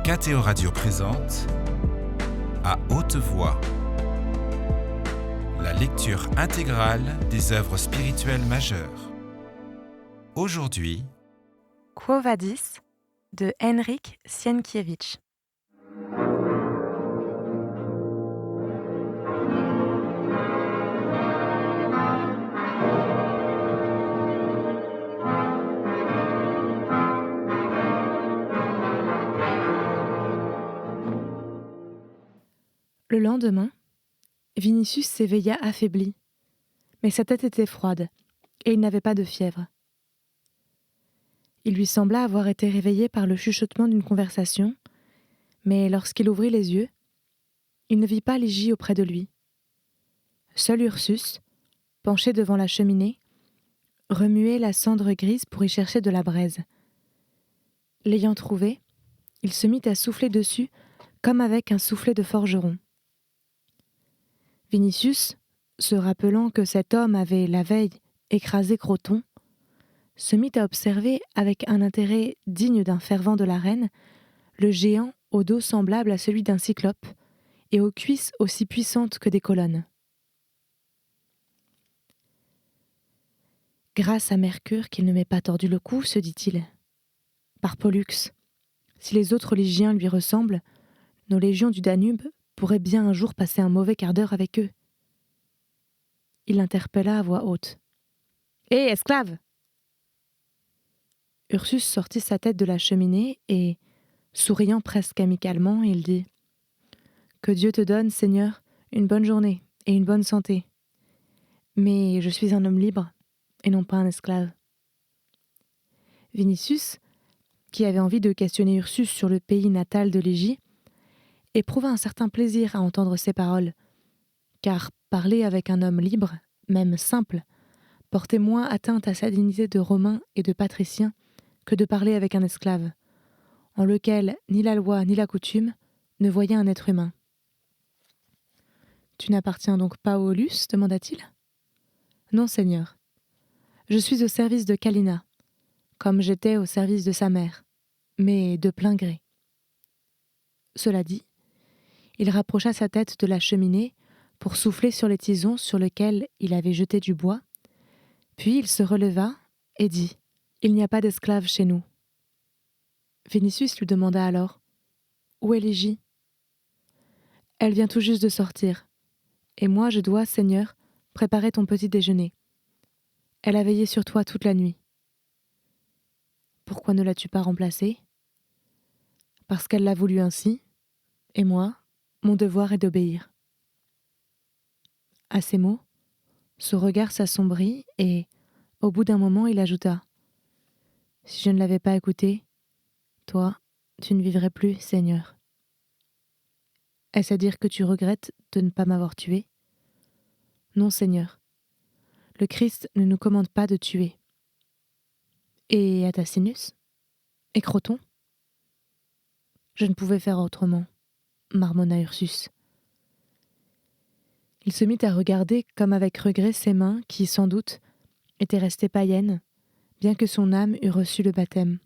KTO Radio présente À haute voix, la lecture intégrale des œuvres spirituelles majeures. Aujourd'hui, Quo Vadis de Henryk Sienkiewicz. Le lendemain, Vinicius s'éveilla affaibli, mais sa tête était froide et il n'avait pas de fièvre. Il lui sembla avoir été réveillé par le chuchotement d'une conversation, mais lorsqu'il ouvrit les yeux, il ne vit pas Ligie auprès de lui. Seul Ursus, penché devant la cheminée, remuait la cendre grise pour y chercher de la braise. L'ayant trouvé, il se mit à souffler dessus comme avec un soufflet de forgeron. Vinicius, se rappelant que cet homme avait, la veille, écrasé Croton, se mit à observer avec un intérêt digne d'un fervent de la reine le géant au dos semblable à celui d'un cyclope et aux cuisses aussi puissantes que des colonnes. Grâce à Mercure qu'il ne m'ait pas tordu le cou, se dit-il. Par Pollux, si les autres légiens lui ressemblent, nos légions du Danube pourraient bien un jour passer un mauvais quart d'heure avec eux. Il l'interpella à voix haute. « Hé, esclave !» Ursus sortit sa tête de la cheminée et, souriant presque amicalement, il dit « Que Dieu te donne, Seigneur, une bonne journée et une bonne santé. Mais je suis un homme libre et non pas un esclave. » Vinicius, qui avait envie de questionner Ursus sur le pays natal de Ligie, éprouva un certain plaisir à entendre ces paroles, car parler avec un homme libre, même simple, portait moins atteinte à sa dignité de Romain et de patricien que de parler avec un esclave, en lequel ni la loi ni la coutume ne voyaient un être humain. « Tu n'appartiens donc pas au Aulus ?» demanda-t-il. « Non, Seigneur. Je suis au service de Kalina, comme j'étais au service de sa mère, mais de plein gré. » Cela dit, il rapprocha sa tête de la cheminée pour souffler sur les tisons sur lesquels il avait jeté du bois, puis il se releva et dit « Il n'y a pas d'esclaves chez nous. » Vinicius lui demanda alors « Où est Ligie ?»« Elle vient tout juste de sortir, et moi je dois, Seigneur, préparer ton petit déjeuner. Elle a veillé sur toi toute la nuit. »« Pourquoi ne l'as-tu pas remplacée ? » ?»« Parce qu'elle l'a voulu ainsi, et moi, mon devoir est d'obéir. » À ces mots, son regard s'assombrit et, au bout d'un moment, il ajouta « Si je ne l'avais pas écouté, toi, tu ne vivrais plus, Seigneur. » « Est-ce à dire que tu regrettes de ne pas m'avoir tué ? » ?»« Non, Seigneur. Le Christ ne nous commande pas de tuer. »« Et Atacinus ? Et Croton ? » ?»« Je ne pouvais faire autrement, » marmonna Ursus. Il se mit à regarder comme avec regret ses mains qui, sans doute, étaient restées païennes, bien que son âme eût reçu le baptême.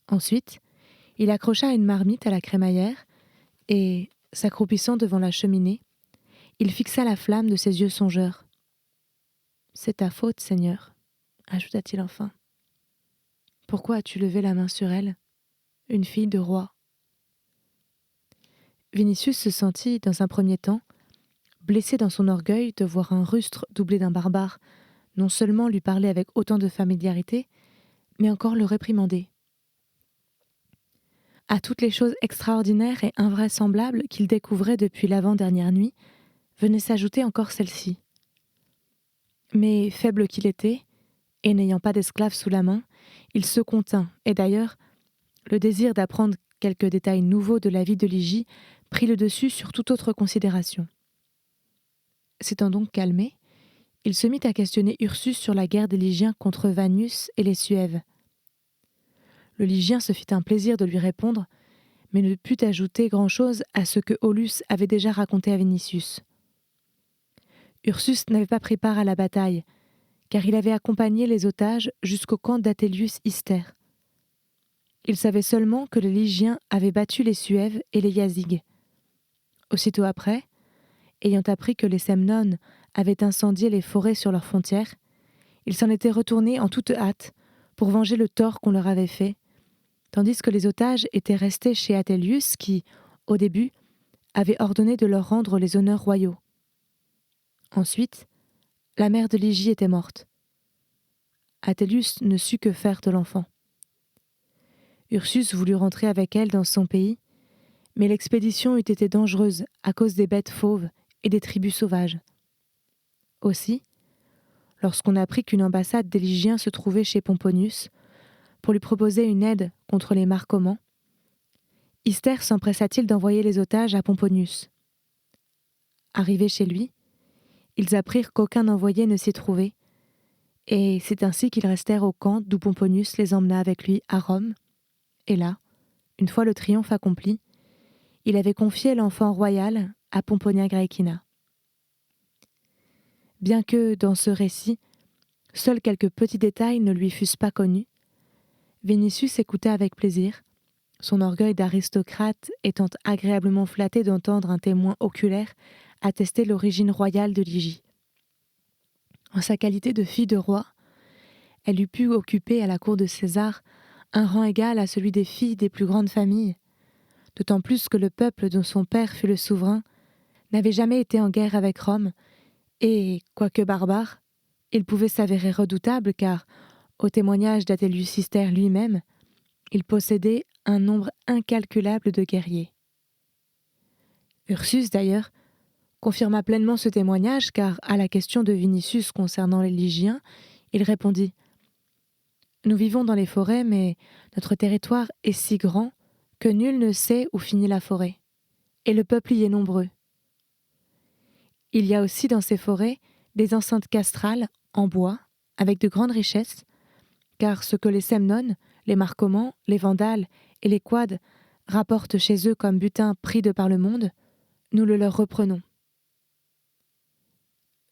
Ensuite, il accrocha une marmite à la crémaillère et, s'accroupissant devant la cheminée, il fixa la flamme de ses yeux songeurs. « C'est ta faute, Seigneur, » ajouta-t-il enfin. « Pourquoi as-tu levé la main sur elle, une fille de roi ?» Vinicius se sentit, dans un premier temps, blessé dans son orgueil de voir un rustre doublé d'un barbare non seulement lui parler avec autant de familiarité, mais encore le réprimander. À toutes les choses extraordinaires et invraisemblables qu'il découvrait depuis l'avant-dernière nuit, venait s'ajouter encore celle-ci. Mais faible qu'il était, et n'ayant pas d'esclave sous la main, il se contint, et d'ailleurs, le désir d'apprendre quelques détails nouveaux de la vie de Ligie prit le dessus sur toute autre considération. S'étant donc calmé, il se mit à questionner Ursus sur la guerre des Ligiens contre Vannius et les Suèves. Le Ligien se fit un plaisir de lui répondre, mais ne put ajouter grand-chose à ce que Aulus avait déjà raconté à Vinicius. Ursus n'avait pas pris part à la bataille, car il avait accompagné les otages jusqu'au camp d'Atelius Ister. Il savait seulement que les Lygiens avaient battu les Suèves et les Yazyges. Aussitôt après, ayant appris que les Semnones avaient incendié les forêts sur leurs frontières, ils s'en étaient retournés en toute hâte pour venger le tort qu'on leur avait fait, tandis que les otages étaient restés chez Athélius qui, au début, avait ordonné de leur rendre les honneurs royaux. Ensuite, la mère de Lygie était morte. Athélius ne sut que faire de l'enfant. Ursus voulut rentrer avec elle dans son pays, mais l'expédition eût été dangereuse à cause des bêtes fauves et des tribus sauvages. Aussi, lorsqu'on apprit qu'une ambassade des Lygiens se trouvait chez Pomponius pour lui proposer une aide contre les Marcomans, Istère s'empressa-t-il d'envoyer les otages à Pomponius. Arrivés chez lui, ils apprirent qu'aucun envoyé ne s'y trouvait, et c'est ainsi qu'ils restèrent au camp d'où Pomponius les emmena avec lui à Rome, et là, une fois le triomphe accompli, il avait confié l'enfant royal à Pomponia Graecina. Bien que, dans ce récit, seuls quelques petits détails ne lui fussent pas connus, Vinicius écouta avec plaisir, son orgueil d'aristocrate étant agréablement flatté d'entendre un témoin oculaire attester l'origine royale de Lygie. En sa qualité de fille de roi, elle eût pu occuper à la cour de César un rang égal à celui des filles des plus grandes familles, d'autant plus que le peuple dont son père fut le souverain n'avait jamais été en guerre avec Rome, et, quoique barbare, il pouvait s'avérer redoutable car, au témoignage d'Athélius Istère lui-même, il possédait un nombre incalculable de guerriers. Ursus, d'ailleurs, confirma pleinement ce témoignage car, à la question de Vinicius concernant les Lygiens, il répondit « Nous vivons dans les forêts, mais notre territoire est si grand que nul ne sait où finit la forêt, et le peuple y est nombreux. Il y a aussi dans ces forêts des enceintes castrales en bois, avec de grandes richesses, car ce que les Semnones, les Marcomans, les Vandales et les Quades rapportent chez eux comme butin pris de par le monde, nous le leur reprenons.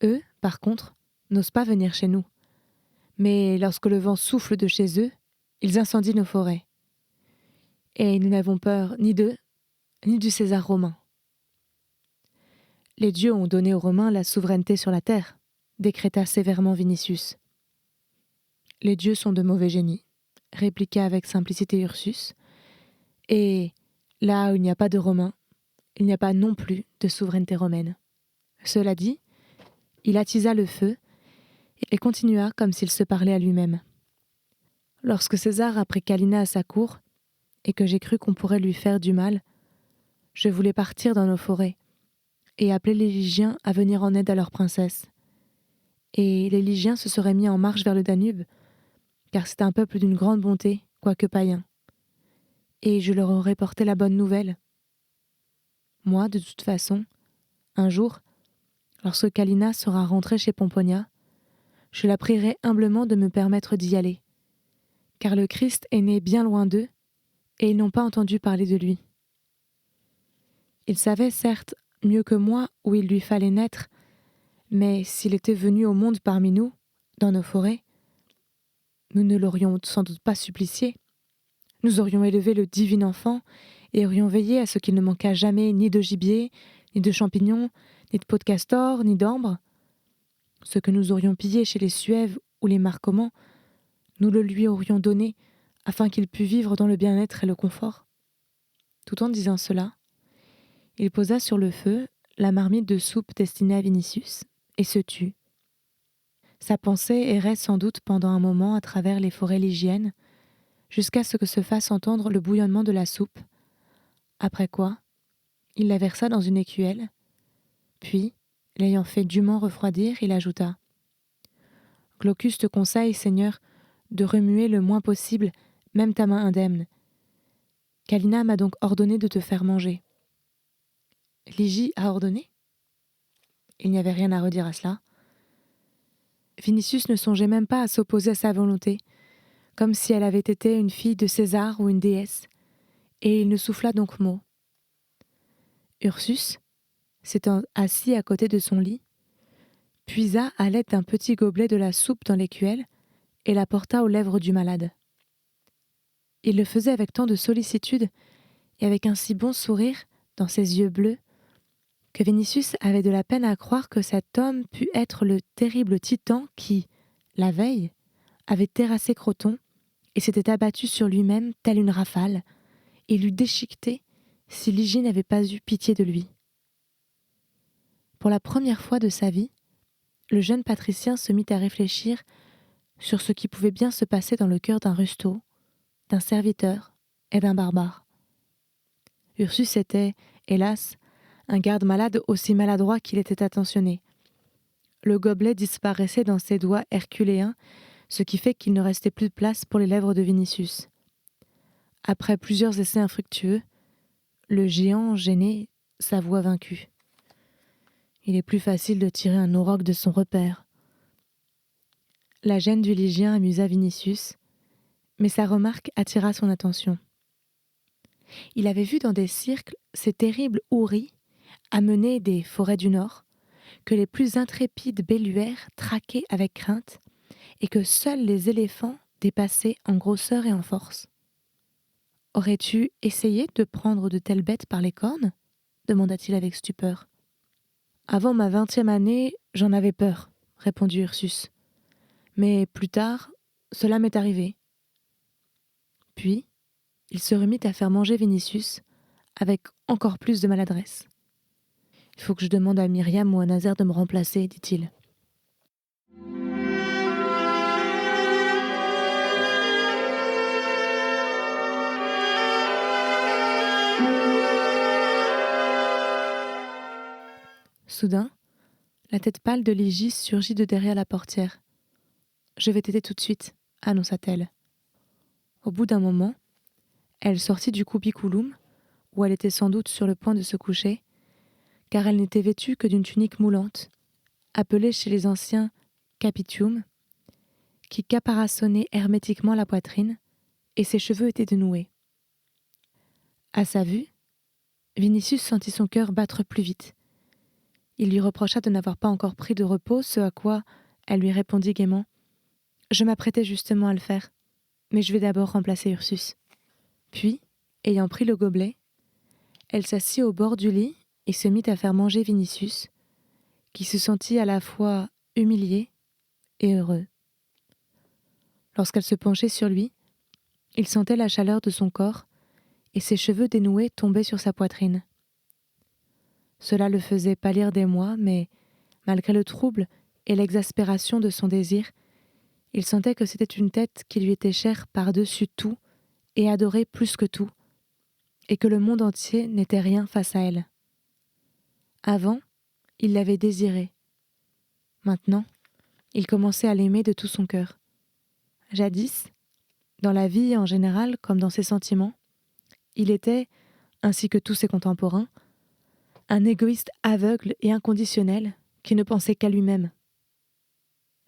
Eux, par contre, n'osent pas venir chez nous, mais lorsque le vent souffle de chez eux, ils incendient nos forêts. Et nous n'avons peur ni d'eux, ni du César romain. Les dieux ont donné aux Romains la souveraineté sur la terre, décréta sévèrement Vinicius. Les dieux sont de mauvais génies, répliqua avec simplicité Ursus, et là où il n'y a pas de Romains, il n'y a pas non plus de souveraineté romaine. Cela dit, il attisa le feu et continua comme s'il se parlait à lui-même. Lorsque César a pris Calina à sa cour, et que j'ai cru qu'on pourrait lui faire du mal, je voulais partir dans nos forêts, et appeler les Lygiens à venir en aide à leur princesse. Et les Lygiens se seraient mis en marche vers le Danube, car c'est un peuple d'une grande bonté, quoique païen. Et je leur aurais porté la bonne nouvelle. Moi, de toute façon, un jour, lorsque Calina sera rentrée chez Pomponia, je la prierai humblement de me permettre d'y aller, car le Christ est né bien loin d'eux, et ils n'ont pas entendu parler de lui. Ils savaient, certes, mieux que moi où il lui fallait naître, mais s'il était venu au monde parmi nous, dans nos forêts, nous ne l'aurions sans doute pas supplicié. Nous aurions élevé le divin enfant et aurions veillé à ce qu'il ne manquât jamais ni de gibier, ni de champignons, ni de peau de castor, ni d'ambre. Ce que nous aurions pillé chez les Suèves ou les Marcomans, nous le lui aurions donné afin qu'il pût vivre dans le bien-être et le confort. » Tout en disant cela, il posa sur le feu la marmite de soupe destinée à Vinicius et se tut. Sa pensée errait sans doute pendant un moment à travers les forêts lygiennes, jusqu'à ce que se fasse entendre le bouillonnement de la soupe, après quoi il la versa dans une écuelle, puis, l'ayant fait dûment refroidir, il ajouta « Glaucus te conseille, Seigneur, de remuer le moins possible même ta main indemne. Calina m'a donc ordonné de te faire manger. » Lygie a ordonné ? Il n'y avait rien à redire à cela. Vinicius ne songeait même pas à s'opposer à sa volonté, comme si elle avait été une fille de César ou une déesse, et il ne souffla donc mot. Ursus, s'étant assis à côté de son lit, puisa à l'aide d'un petit gobelet de la soupe dans l'écuelle et la porta aux lèvres du malade. Il le faisait avec tant de sollicitude et avec un si bon sourire dans ses yeux bleus que Vinicius avait de la peine à croire que cet homme pût être le terrible titan qui, la veille, avait terrassé Croton et s'était abattu sur lui-même telle une rafale et l'eût déchiqueté si Ligie n'avait pas eu pitié de lui. Pour la première fois de sa vie, le jeune patricien se mit à réfléchir sur ce qui pouvait bien se passer dans le cœur d'un rustaud, d'un serviteur et d'un barbare. Ursus était, hélas, un garde-malade aussi maladroit qu'il était attentionné. Le gobelet disparaissait dans ses doigts herculéens, ce qui fait qu'il ne restait plus de place pour les lèvres de Vinicius. Après plusieurs essais infructueux, le géant, gêné, s'avoua vaincu. Il est plus facile de tirer un auroch de son repère. La gêne du Lygien amusa Vinicius, mais sa remarque attira son attention. Il avait vu dans des cirques ces terribles houris amenés des forêts du Nord, que les plus intrépides belluaires traquaient avec crainte et que seuls les éléphants dépassaient en grosseur et en force. « Aurais-tu essayé de prendre de telles bêtes par les cornes ?» demanda-t-il avec stupeur. « Avant ma 20e année, j'en avais peur, » répondit Ursus. « Mais plus tard, cela m'est arrivé. » Puis, il se remit à faire manger Vinicius avec encore plus de maladresse. « Il faut que je demande à Myriam ou à Nazaire de me remplacer, dit-il. Soudain, la tête pâle de Ligie surgit de derrière la portière. « Je vais t'aider tout de suite, » annonça-t-elle. Au bout d'un moment, elle sortit du cubiculum, où elle était sans doute sur le point de se coucher, car elle n'était vêtue que d'une tunique moulante, appelée chez les anciens capitium, qui caparaçonnait hermétiquement la poitrine, et ses cheveux étaient dénoués. À sa vue, Vinicius sentit son cœur battre plus vite. Il lui reprocha de n'avoir pas encore pris de repos, ce à quoi elle lui répondit gaiement « Je m'apprêtais justement à le faire, mais je vais d'abord remplacer Ursus. » Puis, ayant pris le gobelet, elle s'assit au bord du lit et se mit à faire manger Vinicius, qui se sentit à la fois humilié et heureux. Lorsqu'elle se penchait sur lui, il sentait la chaleur de son corps et ses cheveux dénoués tombaient sur sa poitrine. Cela le faisait pâlir d'émoi, mais, malgré le trouble et l'exaspération de son désir, il sentait que c'était une tête qui lui était chère par-dessus tout et adorée plus que tout, et que le monde entier n'était rien face à elle. Avant, il l'avait désirée. Maintenant, il commençait à l'aimer de tout son cœur. Jadis, dans la vie en général comme dans ses sentiments, il était, ainsi que tous ses contemporains, un égoïste aveugle et inconditionnel qui ne pensait qu'à lui-même.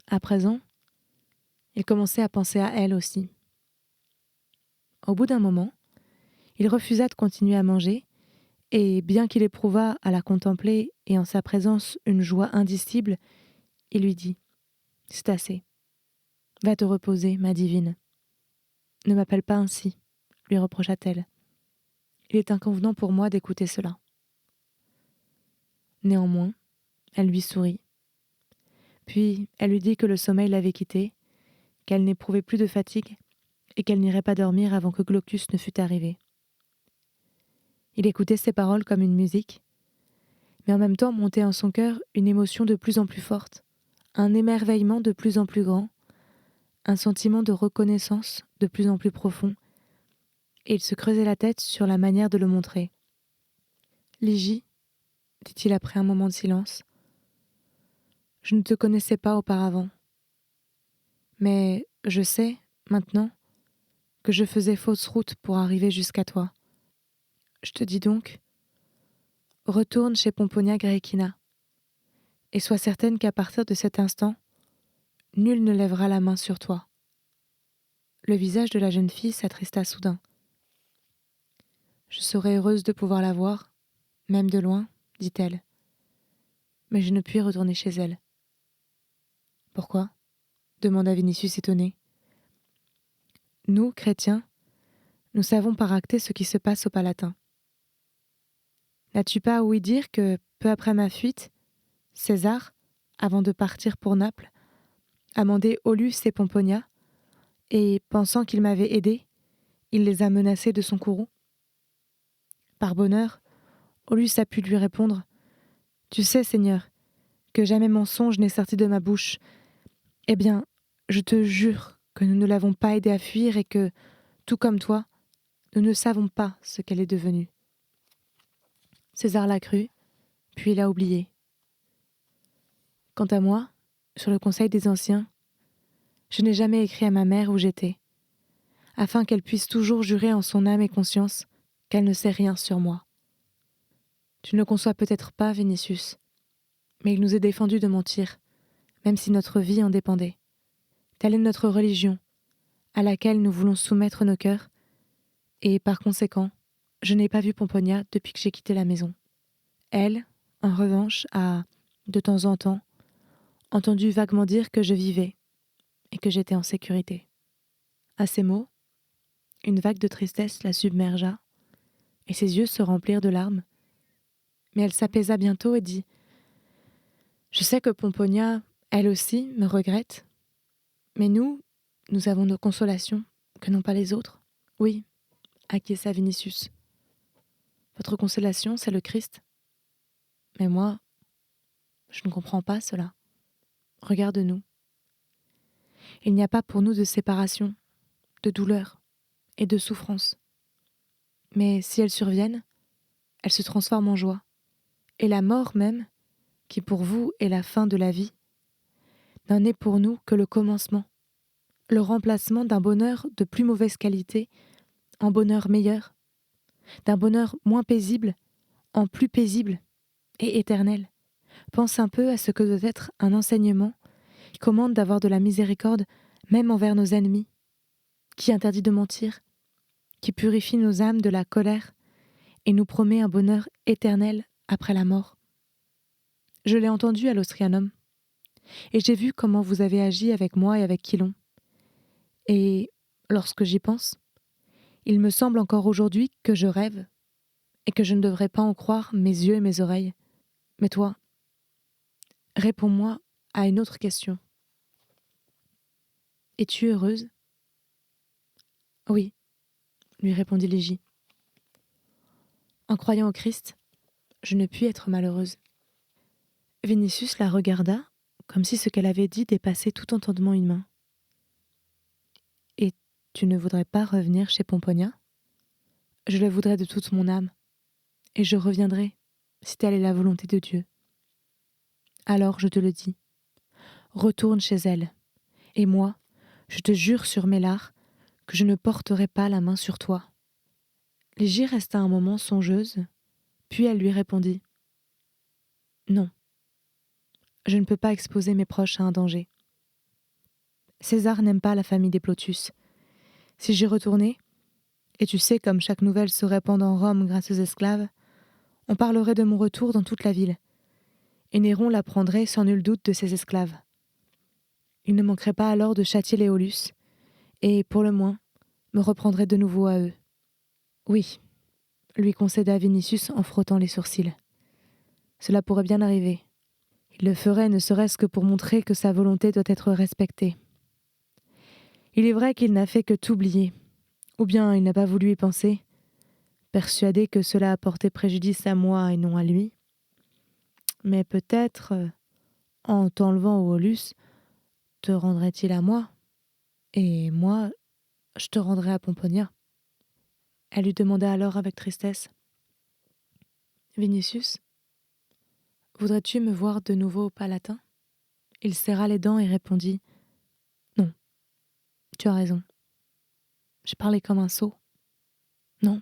À présent, il commençait à penser à elle aussi. Au bout d'un moment, il refusa de continuer à manger, et bien qu'il éprouvât à la contempler et en sa présence une joie indicible, il lui dit « C'est assez. Va te reposer, ma divine. » « Ne m'appelle pas ainsi, » lui reprocha-t-elle. « Il est inconvenant pour moi d'écouter cela. » Néanmoins, elle lui sourit. Puis elle lui dit que le sommeil l'avait quittée, qu'elle n'éprouvait plus de fatigue et qu'elle n'irait pas dormir avant que Glaucus ne fût arrivé. Il écoutait ces paroles comme une musique, mais en même temps montait en son cœur une émotion de plus en plus forte, un émerveillement de plus en plus grand, un sentiment de reconnaissance de plus en plus profond, et il se creusait la tête sur la manière de le montrer. « Ligie, » dit-il après un moment de silence, « je ne te connaissais pas auparavant, mais je sais, maintenant, que je faisais fausse route pour arriver jusqu'à toi. Je te dis donc, retourne chez Pomponia Graecina, et sois certaine qu'à partir de cet instant, nul ne lèvera la main sur toi. » Le visage de la jeune fille s'attrista soudain. « Je serais heureuse de pouvoir la voir, même de loin, » dit-elle. « Mais je ne puis retourner chez elle. »« Pourquoi ?» demanda Vinicius étonné. « Nous, chrétiens, Nous savons par acté ce qui se passe au Palatin. N'as-tu pas ouï dire que, peu après ma fuite, César, avant de partir pour Naples, a mandé Aulus et Pomponia, et, pensant qu'il m'avait aidé, il les a menacés de son courroux? Par bonheur, Aulus a pu lui répondre: « Tu sais, Seigneur, que jamais mensonge n'est sorti de ma bouche. Eh bien, je te jure que nous ne l'avons pas aidée à fuir et que, tout comme toi, nous ne savons pas ce qu'elle est devenue. » César l'a cru, puis l'a oublié. Quant à moi, sur le conseil des anciens, je n'ai jamais écrit à ma mère où j'étais, afin qu'elle puisse toujours jurer en son âme et conscience qu'elle ne sait rien sur moi. Tu ne le conçois peut-être pas, Vinicius, mais il nous est défendu de mentir, même si notre vie en dépendait. Telle est notre religion, à laquelle nous voulons soumettre nos cœurs, et par conséquent, je n'ai pas vu Pomponia depuis que j'ai quitté la maison. Elle, en revanche, a, de temps en temps, entendu vaguement dire que je vivais et que j'étais en sécurité. À ces mots, une vague de tristesse la submergea, et ses yeux se remplirent de larmes. Mais elle s'apaisa bientôt et dit: « Je sais que Pomponia, elle aussi, me regrette, mais nous avons nos consolations, que n'ont pas les autres. » « Oui, » acquiesça Vinicius. « Votre consolation, c'est le Christ. Mais moi, je ne comprends pas cela. Regarde-nous. Il n'y a pas pour nous de séparation, de douleur et de souffrance. Mais si elles surviennent, elles se transforment en joie. Et la mort même, qui pour vous est la fin de la vie, n'en est pour nous que le commencement, le remplacement d'un bonheur de plus mauvaise qualité en bonheur meilleur, d'un bonheur moins paisible en plus paisible et éternel. Pense un peu à ce que doit être un enseignement qui commande d'avoir de la miséricorde même envers nos ennemis, qui interdit de mentir, qui purifie nos âmes de la colère et nous promet un bonheur éternel après la mort. Je l'ai entendu à l'Ostrianum, et j'ai vu comment vous avez agi avec moi et avec Chilon. Et, lorsque j'y pense, il me semble encore aujourd'hui que je rêve, et que je ne devrais pas en croire mes yeux et mes oreilles. Mais toi, réponds-moi à une autre question. Es-tu heureuse ? Oui, lui répondit Légie. En croyant au Christ, je ne puis être malheureuse. Vinicius la regarda, comme si ce qu'elle avait dit dépassait tout entendement humain. Et tu ne voudrais pas revenir chez Pomponia ? Je le voudrais de toute mon âme, et je reviendrai, si telle est la volonté de Dieu. Alors je te le dis, retourne chez elle, et moi, je te jure sur mes lards que je ne porterai pas la main sur toi. Légie resta un moment songeuse, puis elle lui répondit: Non, je ne peux pas exposer mes proches à un danger. César n'aime pas la famille des Plotus. Si j'y retournais, et tu sais comme chaque nouvelle se répand en Rome grâce aux esclaves, on parlerait de mon retour dans toute la ville, et Néron l'apprendrait sans nul doute de ses esclaves. Il ne manquerait pas alors de châtier les Aulus, et, pour le moins, me reprendrait de nouveau à eux. Oui, lui concéda Vinicius en frottant les sourcils. Cela pourrait bien arriver. Il le ferait ne serait-ce que pour montrer que sa volonté doit être respectée. Il est vrai qu'il n'a fait que t'oublier, ou bien il n'a pas voulu y penser, persuadé que cela apportait préjudice à moi et non à lui. Mais peut-être, en t'enlevant au Aulus, te rendrait-il à moi, et moi, je te rendrai à Pomponia. Elle lui demanda alors avec tristesse: Vinicius, voudrais-tu me voir de nouveau au Palatin ? Il serra les dents et répondit: Non, tu as raison. J'ai parlé comme un sot. Non.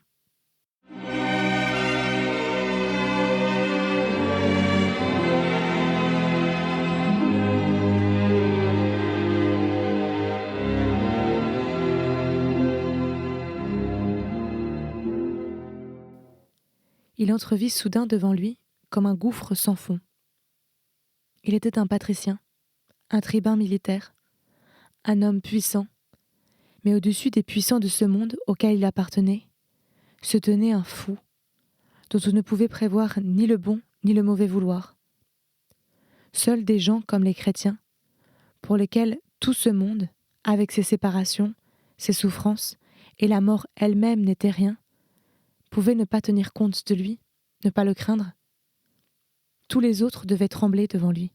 Il entrevit soudain devant lui comme un gouffre sans fond. Il était un patricien, un tribun militaire, un homme puissant, Mais au-dessus des puissants de ce monde auquel il appartenait, se tenait un fou, dont on ne pouvait prévoir ni le bon ni le mauvais vouloir. Seuls des gens comme les chrétiens, pour lesquels tout ce monde, avec ses séparations, ses souffrances, et la mort elle-même n'était rien, pouvaient ne pas tenir compte de lui, ne pas le craindre. Tous les autres devaient trembler devant lui.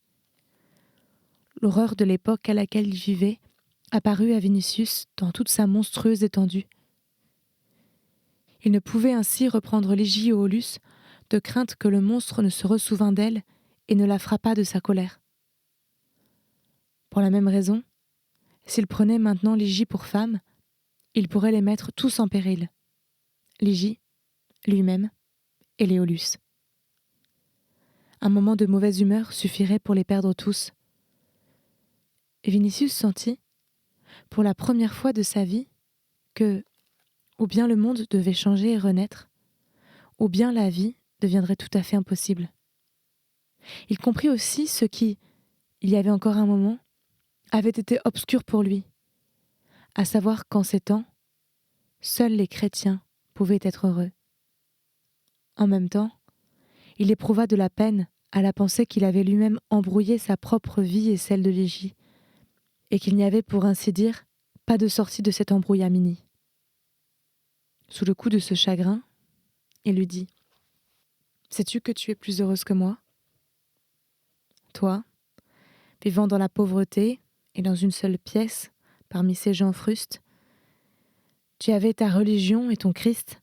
L'horreur de l'époque à laquelle il vivait apparut à Vinicius dans toute sa monstrueuse étendue. Il ne pouvait ainsi reprendre Ligie ou Aulus, de crainte que le monstre ne se ressouvînt d'elle et ne la frappât de sa colère. Pour la même raison, s'il prenait maintenant Ligie pour femme, il pourrait les mettre tous en péril. Ligie, lui-même et Léolus. Un moment de mauvaise humeur suffirait pour les perdre tous. Vinicius sentit, pour la première fois de sa vie, que, ou bien le monde devait changer et renaître, ou bien la vie deviendrait tout à fait impossible. Il comprit aussi ce qui, il y avait encore un moment, avait été obscur pour lui, à savoir qu'en ces temps, seuls les chrétiens pouvaient être heureux. En même temps, il éprouva de la peine à la pensée qu'il avait lui-même embrouillé sa propre vie et celle de Ligie, et qu'il n'y avait, pour ainsi dire, pas de sortie de cet embrouillamini. Sous le coup de ce chagrin, il lui dit « Sais-tu que tu es plus heureuse que moi ? Toi, vivant dans la pauvreté et dans une seule pièce, parmi ces gens frustes, tu avais ta religion et ton Christ.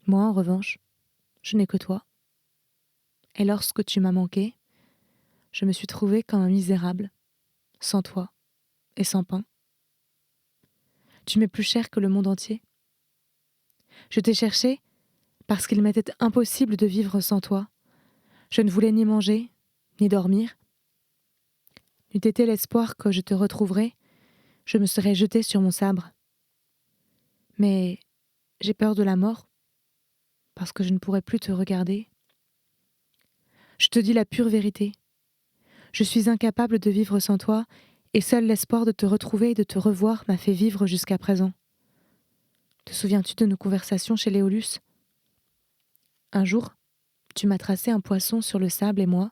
Moi, en revanche, je n'ai que toi. Et lorsque tu m'as manqué, je me suis trouvée comme un misérable, sans toi et sans pain. Tu m'es plus cher que le monde entier. Je t'ai cherché parce qu'il m'était impossible de vivre sans toi. Je ne voulais ni manger, ni dormir. N'eût été l'espoir que je te retrouverais, je me serais jetée sur mon sabre. Mais j'ai peur de la mort, parce que je ne pourrai plus te regarder. Je te dis la pure vérité. Je suis incapable de vivre sans toi, et seul l'espoir de te retrouver et de te revoir m'a fait vivre jusqu'à présent. Te souviens-tu de nos conversations chez Léolus ? Un jour, tu m'as tracé un poisson sur le sable et moi,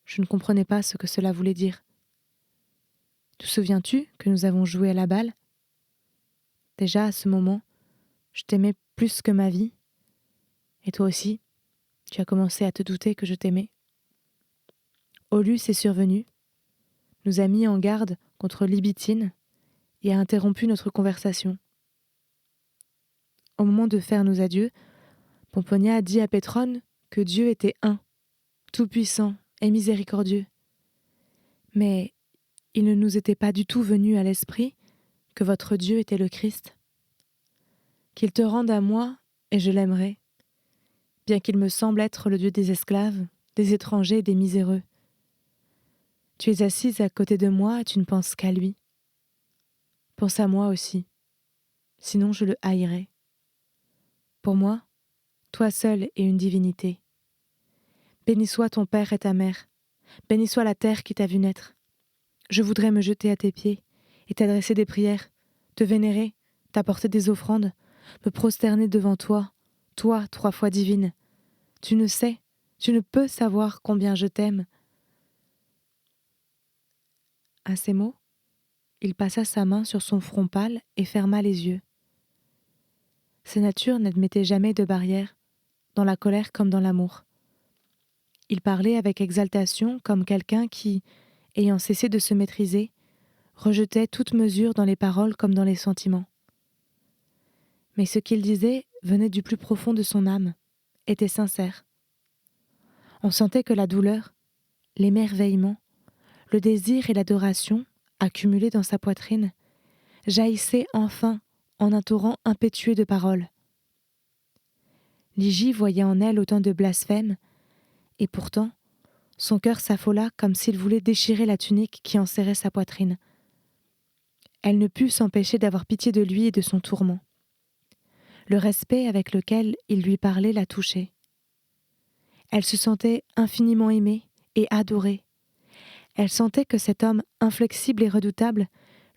je ne comprenais pas ce que cela voulait dire. Te souviens-tu que nous avons joué à la balle ? Déjà, à ce moment, je t'aimais plus que ma vie, et toi aussi, tu as commencé à te douter que je t'aimais. Aulus est survenu, nous a mis en garde contre Libitine et a interrompu notre conversation. Au moment de faire nos adieux, Pomponia a dit à Pétrone que Dieu était un, tout-puissant et miséricordieux. Mais il ne nous était pas du tout venu à l'esprit que votre Dieu était le Christ. Qu'il te rende à moi et je l'aimerai, bien qu'il me semble être le Dieu des esclaves, des étrangers et des miséreux. Tu es assise à côté de moi et tu ne penses qu'à lui. Pense à moi aussi, sinon je le haïrai. Pour moi, toi seul es une divinité. Béni soit ton père et ta mère, béni soit la terre qui t'a vu naître. Je voudrais me jeter à tes pieds et t'adresser des prières, te vénérer, t'apporter des offrandes, me prosterner devant toi, toi 3 fois divine. Tu ne sais, tu ne peux savoir combien je t'aime. À ces mots, il passa sa main sur son front pâle et ferma les yeux. Sa nature n'admettait jamais de barrière, dans la colère comme dans l'amour. Il parlait avec exaltation comme quelqu'un qui, ayant cessé de se maîtriser, rejetait toute mesure dans les paroles comme dans les sentiments. Mais ce qu'il disait venait du plus profond de son âme, était sincère. On sentait que la douleur, l'émerveillement, le désir et l'adoration, accumulés dans sa poitrine, jaillissaient enfin en un torrent impétueux de paroles. Ligie voyait en elle autant de blasphèmes, et pourtant, son cœur s'affola comme s'il voulait déchirer la tunique qui enserrait sa poitrine. Elle ne put s'empêcher d'avoir pitié de lui et de son tourment. Le respect avec lequel il lui parlait la touchait. Elle se sentait infiniment aimée et adorée. Elle sentait que cet homme inflexible et redoutable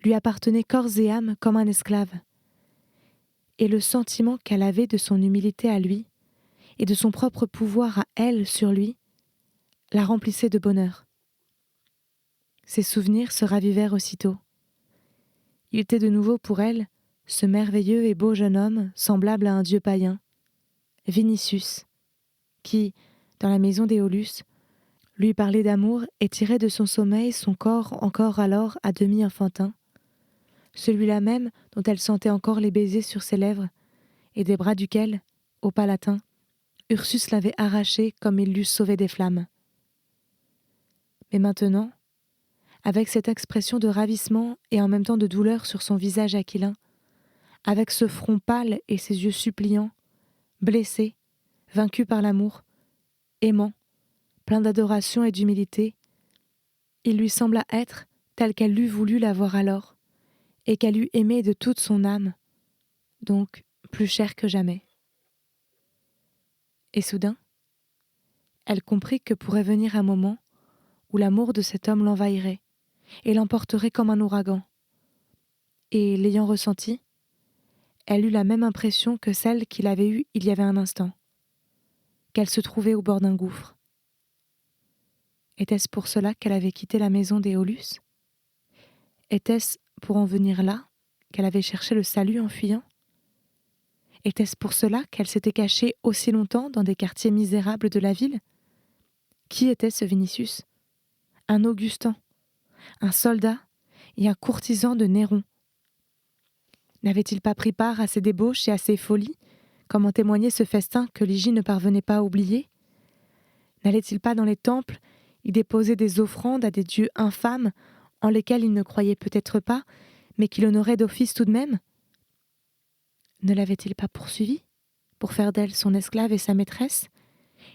lui appartenait corps et âme comme un esclave. Et le sentiment qu'elle avait de son humilité à lui et de son propre pouvoir à elle sur lui la remplissait de bonheur. Ses souvenirs se ravivèrent aussitôt. Il était de nouveau pour elle ce merveilleux et beau jeune homme semblable à un dieu païen, Vinicius, qui, dans la maison d'Éolus, lui parlait d'amour et tirait de son sommeil son corps encore alors à demi enfantin, celui-là même dont elle sentait encore les baisers sur ses lèvres et des bras duquel, au Palatin, Ursus l'avait arraché comme il l'eût sauvé des flammes. Mais maintenant, avec cette expression de ravissement et en même temps de douleur sur son visage aquilin, avec ce front pâle et ses yeux suppliants, blessé, vaincu par l'amour, aimant, plein d'adoration et d'humilité, il lui sembla être tel qu'elle eût voulu la voir alors, et qu'elle eût aimé de toute son âme, donc plus cher que jamais. Et soudain, elle comprit que pourrait venir un moment où l'amour de cet homme l'envahirait et l'emporterait comme un ouragan. Et, l'ayant ressenti, elle eut la même impression que celle qu'il avait eue il y avait un instant, qu'elle se trouvait au bord d'un gouffre. Était-ce pour cela qu'elle avait quitté la maison d'Éolus ? Était-ce pour en venir là qu'elle avait cherché le salut en fuyant ? Était-ce pour cela qu'elle s'était cachée aussi longtemps dans des quartiers misérables de la ville ? Qui était ce Vinicius ? Un Augustin, un soldat et un courtisan de Néron. N'avait-il pas pris part à ses débauches et à ses folies, comme en témoignait ce festin que Ligie ne parvenait pas à oublier ? N'allait-il pas dans les temples y déposer des offrandes à des dieux infâmes en lesquels il ne croyait peut-être pas, mais qu'il honorait d'office tout de même ? Ne l'avait-il pas poursuivie pour faire d'elle son esclave et sa maîtresse,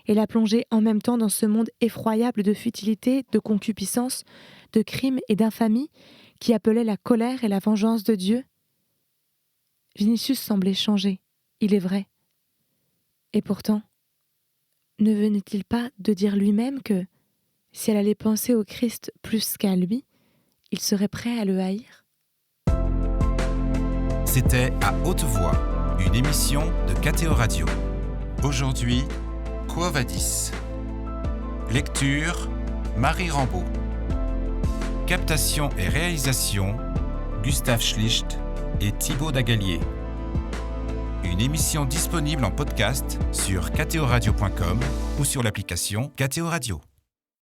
et la plonger en même temps dans ce monde effroyable de futilité, de concupiscence, de crimes et d'infamie qui appelait la colère et la vengeance de Dieu ? Vinicius semblait changer, il est vrai. Et pourtant, ne venait-il pas de dire lui-même que, si elle allait penser au Christ plus qu'à lui, il serait prêt à le haïr ? C'était À haute voix, une émission de KTO Radio. Aujourd'hui, Quo Vadis. Lecture, Marie Rambaud. Captation et réalisation, Gustave Schlicht et Thibaut Dagalier. Une émission disponible en podcast sur ktoradio.com ou sur l'application KTO Radio.